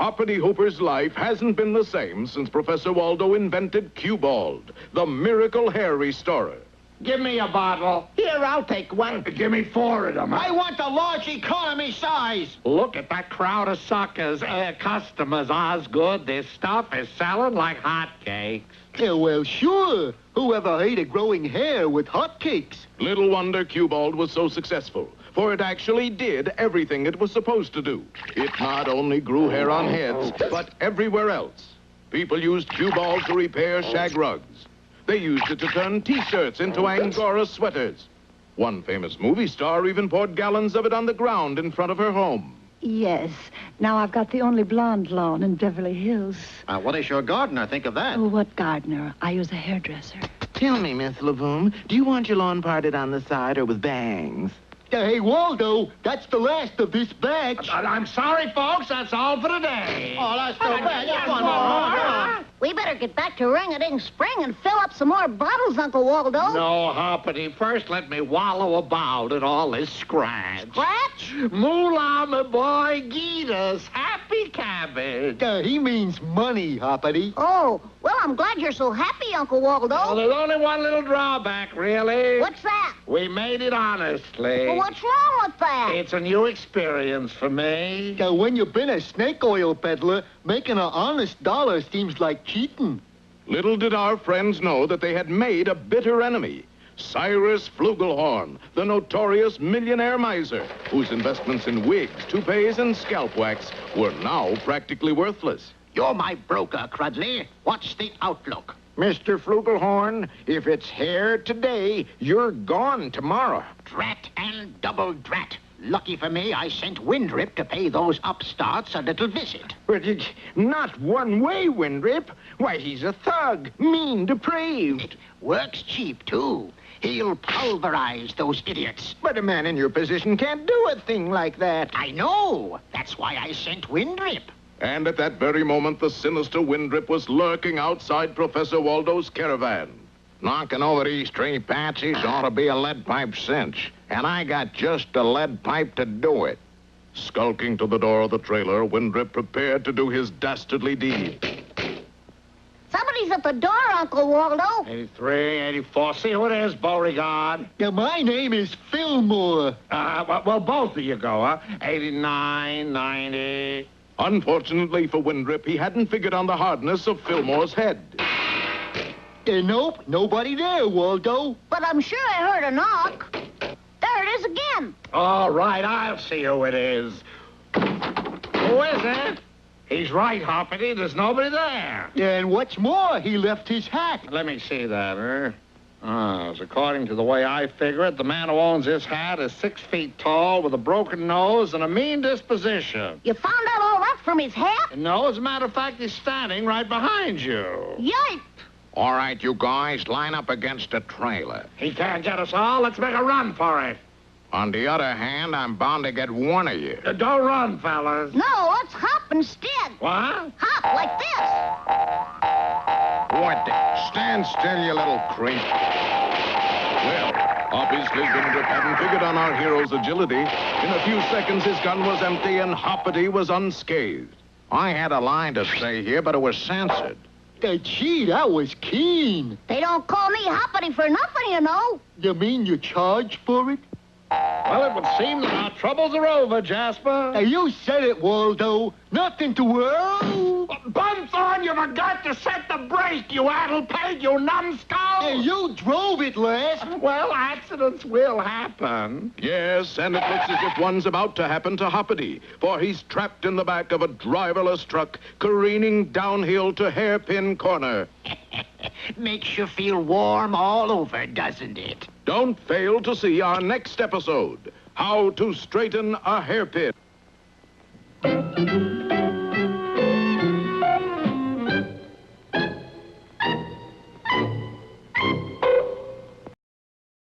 Hoppity Hooper's life hasn't been the same since Professor Waldo invented Q-Bald, the miracle hair restorer. Give me a bottle. Here, I'll take one. Give me 4 of them. I want a large economy size. Look at that crowd of suckers, customers, Osgood. This stuff is selling like hotcakes. Yeah, well, sure. Whoever ate of growing hair with hotcakes? Little wonder Q-Bald was so successful, for it actually did everything it was supposed to do. It not only grew hair on heads, but everywhere else. People used Q-Bald to repair shag rugs. They used it to turn T-shirts into Angora sweaters. One famous movie star even poured gallons of it on the ground in front of her home. Yes. Now I've got the only blonde lawn in Beverly Hills. What does your gardener think of that? Oh, what gardener? I use a hairdresser. Tell me, Miss Lavoom, do you want your lawn parted on the side or with bangs? Hey, Waldo, that's the last of this batch. I'm sorry, folks. That's all for today. Oh, that's so bad. Just one more. We better get back to ring-a-ding spring and fill up some more bottles, Uncle Waldo. No, Hoppity. First, let me wallow about in all this scratch. Scratch? Moolah, my boy, get us happy cabbage. He means money, Hoppity. Oh, well, I'm glad you're so happy, Uncle Waldo. Well, there's only one little drawback, really. What's that? We made it honestly. Well, what's wrong with that? It's a new experience for me. When you've been a snake oil peddler, making an honest dollar seems like cheating. Little did our friends know that they had made a bitter enemy. Cyrus Flugelhorn, the notorious millionaire miser, whose investments in wigs, toupees, and scalp wax were now practically worthless. You're my broker, Crudley. What's the outlook? Mr. Flugelhorn, if it's hair today, you're gone tomorrow. Drat and double drat. Lucky for me, I sent Windrip to pay those upstarts a little visit. But it's not one way, Windrip. Why, he's a thug, mean, depraved. Works cheap, too. He'll pulverize those idiots. But a man in your position can't do a thing like that. I know. That's why I sent Windrip. And at that very moment, the sinister Windrip was lurking outside Professor Waldo's caravan. Knocking over these three patsies ought to be a lead pipe cinch. And I got just a lead pipe to do it. Skulking to the door of the trailer, Windrip prepared to do his dastardly deed. Somebody's at the door, Uncle Waldo. 83, 84. See who it is, Beauregard. My name is Fillmore. Well, both of you go, huh? 89, 90. Unfortunately for Windrip, he hadn't figured on the hardness of Fillmore's head. Nope, nobody there, Waldo. But I'm sure I heard a knock. There it is again. All right, I'll see who it is. Who is it? He's right, Hoppity. There's nobody there. And what's more, he left his hat. Let me see that, as according to the way I figure it, the man who owns this hat is 6 feet tall with a broken nose and a mean disposition. You found out all that from his hat? No, as a matter of fact, he's standing right behind you. Yipe! All right, you guys, line up against a trailer. He can't get us all. Let's make a run for it. On the other hand, I'm bound to get one of you. Don't run, fellas. No, let's hop instead. What? Hop like this. What the? Stand still, you little creep. Well, obviously Windrip hadn't figured on our hero's agility. In a few seconds, his gun was empty and Hoppity was unscathed. I had a line to say here, but it was censored. Gee, that was keen. They don't call me Hoppity for nothing, you know. You mean you charge for it? Well, it would seem that our troubles are over, Jasper. You said it, Waldo. Nothing to worry. Bunthorn, you forgot to set the brake, you addle-peg, you numbskull. You drove it, Les. Well, accidents will happen. Yes, and it looks as if one's about to happen to Hoppity, for he's trapped in the back of a driverless truck, careening downhill to Hairpin Corner. Makes you feel warm all over, doesn't it? Don't fail to see our next episode, How to Straighten a Hairpin.